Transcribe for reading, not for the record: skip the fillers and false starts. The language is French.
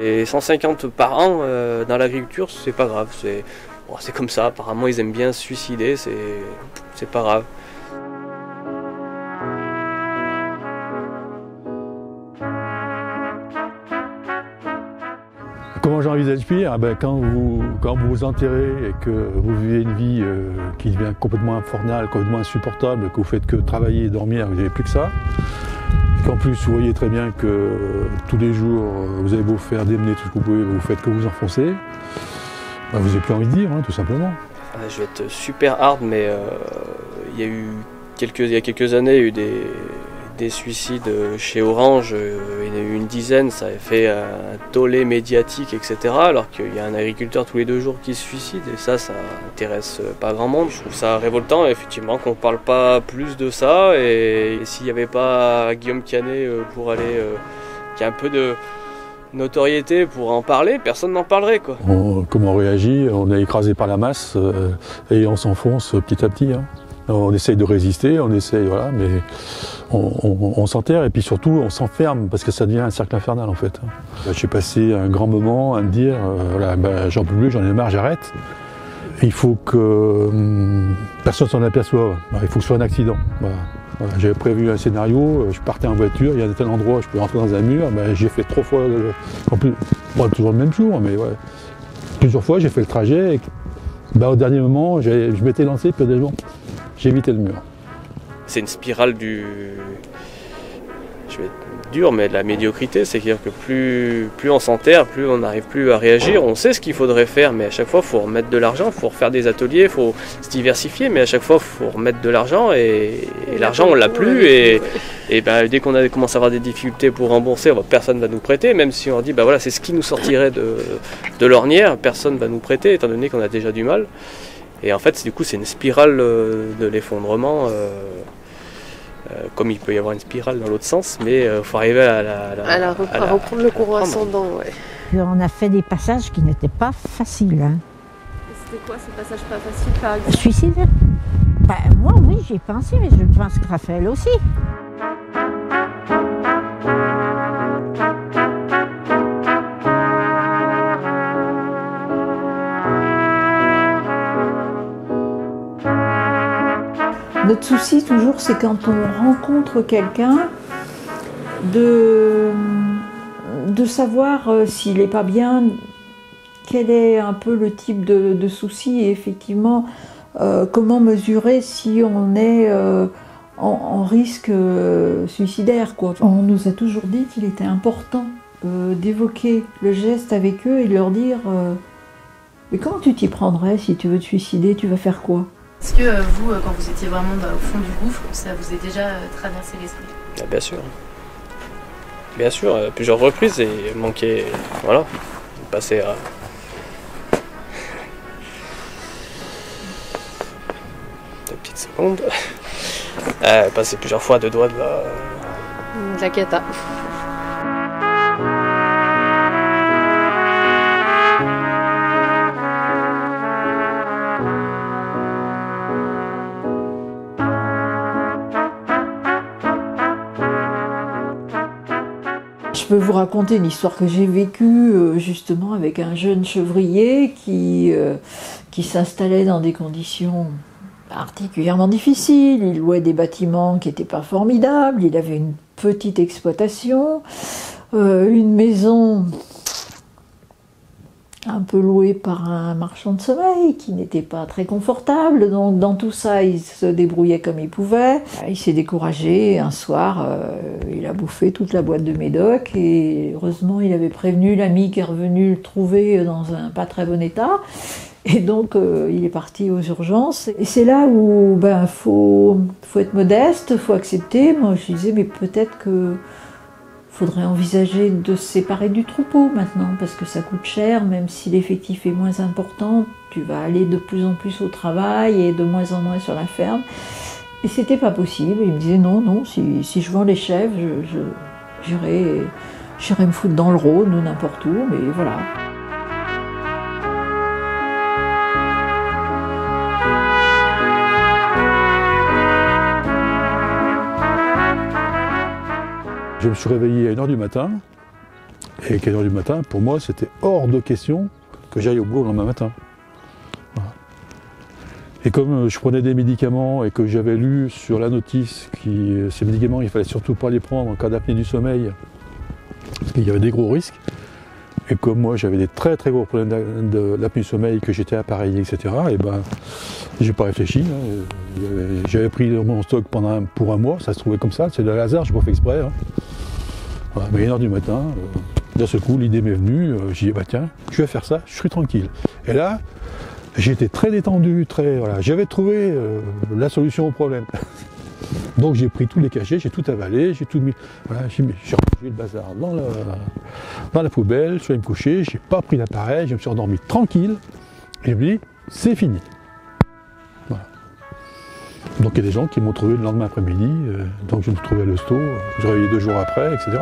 Et 150 par an dans l'agriculture, c'est pas grave. C'est comme ça, apparemment ils aiment bien se suicider, c'est pas grave. Comment j'envisage pire? Quand vous vous enterrez et que vous vivez une vie qui devient complètement infernale, complètement insupportable, que vous faites que travailler et dormir, vous n'avez plus que ça. Et qu'en plus vous voyez très bien que tous les jours vous avez beau faire démener tout ce que vous pouvez, vous faites que vous enfoncer, vous n'avez plus envie de vivre, tout simplement. Je vais être super hard, mais il y a quelques années, il y a eu des suicides chez Orange, il y en a eu une dizaine, ça avait fait un tollé médiatique, etc. Alors qu'il y a un agriculteur tous les 2 jours qui se suicide, et ça intéresse pas grand monde. Je trouve ça révoltant, effectivement, qu'on parle pas plus de ça, et s'il n'y avait pas Guillaume Canet qui a un peu de notoriété pour en parler, personne n'en parlerait, quoi. Comment on réagit? On est écrasé par la masse et on s'enfonce petit à petit. On essaye de résister, voilà, mais on s'enterre et puis surtout on s'enferme parce que ça devient un cercle infernal en fait. J'ai passé un grand moment à me dire, j'en peux plus, j'en ai marre, j'arrête. Il faut que personne s'en aperçoive, il faut que ce soit un accident. Voilà, j'avais prévu un scénario, je partais en voiture, il y a tel endroit où je peux rentrer dans un mur, j'ai fait 3 fois, en plus, pas toujours le même jour, mais ouais, plusieurs fois j'ai fait le trajet, et, au dernier moment je m'étais lancé, puis j'ai évité le mur. C'est une spirale je vais être dur, mais de la médiocrité, c'est-à-dire que plus on s'enterre, plus on n'arrive plus à réagir. On sait ce qu'il faudrait faire, mais à chaque fois, il faut remettre de l'argent, il faut refaire des ateliers, il faut se diversifier, mais à chaque fois, il faut remettre de l'argent, et l'argent, on l'a plus, et dès qu'on commence à avoir des difficultés pour rembourser, personne ne va nous prêter, même si on dit, voilà, c'est ce qui nous sortirait de l'ornière, personne ne va nous prêter, étant donné qu'on a déjà du mal. Et en fait, du coup, c'est une spirale de l'effondrement, comme il peut y avoir une spirale dans l'autre sens, mais il faut arriver à reprendre le courant ascendant. Ouais. On a fait des passages qui n'étaient pas faciles. C'était quoi ces passages pas faciles, par exemple? Suicide? Moi, oui, j'y ai pensé, mais je pense que Raphaël aussi. Notre souci toujours, c'est quand on rencontre quelqu'un de savoir s'il n'est pas bien, quel est un peu le type de souci et effectivement comment mesurer si on est en risque suicidaire, quoi. On nous a toujours dit qu'il était important d'évoquer le geste avec eux et de leur dire mais comment tu t'y prendrais si tu veux te suicider, tu vas faire quoi? Est-ce que vous, quand vous étiez vraiment au fond du gouffre, ça vous est déjà traversé l'esprit? Bien sûr. Bien sûr, à plusieurs reprises, et manquer, voilà, de passer à... Deux petites secondes. Passer plusieurs fois à 2 doigts de la cata. Je peux vous raconter une histoire que j'ai vécue justement avec un jeune chevrier qui s'installait dans des conditions particulièrement difficiles. Il louait des bâtiments qui n'étaient pas formidables, il avait une petite exploitation, une maison un peu louée par un marchand de sommeil qui n'était pas très confortable. Donc dans tout ça, il se débrouillait comme il pouvait. Il s'est découragé. Un soir, il a bouffé toute la boîte de médoc et heureusement, il avait prévenu l'ami qui est revenu le trouver dans un pas très bon état. Et donc, il est parti aux urgences. Et c'est là où faut être modeste, faut accepter. Moi, je disais, mais peut-être que faudrait envisager de se séparer du troupeau maintenant, parce que ça coûte cher, même si l'effectif est moins important, tu vas aller de plus en plus au travail et de moins en moins sur la ferme. Et c'était pas possible. Il me disait non, si je vends les chèvres, j'irai me foutre dans le Rhône ou n'importe où, mais voilà. Je me suis réveillé à 1h du matin Et 4h du matin, pour moi, c'était hors de question que j'aille au boulot le lendemain matin. Voilà. Et comme je prenais des médicaments et que j'avais lu sur la notice que ces médicaments, il fallait surtout pas les prendre en cas d'apnée du sommeil, parce qu'il y avait des gros risques. Et comme moi j'avais des très très gros problèmes de l'apnée du sommeil, que j'étais appareillé, etc., et ben j'ai pas réfléchi. Hein. J'avais pris mon stock pour un mois, ça se trouvait comme ça, c'est de hasard, j'ai pas fait exprès. Hein. Voilà, mais 1h du matin, d'un seul coup l'idée m'est venue, j'ai dit bah tiens, je vais faire ça, je suis tranquille. Et là, j'étais très détendu, voilà, j'avais trouvé la solution au problème. Donc j'ai pris tous les cachets, j'ai tout avalé, j'ai tout mis, voilà, j'ai rangé le bazar dans la poubelle, je suis allé me coucher, j'ai pas pris l'appareil, je me suis endormi tranquille, et je me dis, c'est fini. Voilà. Donc il y a des gens qui m'ont trouvé le lendemain après-midi, donc je me suis retrouvé à l'hosto, je me réveillé 2 jours après, etc.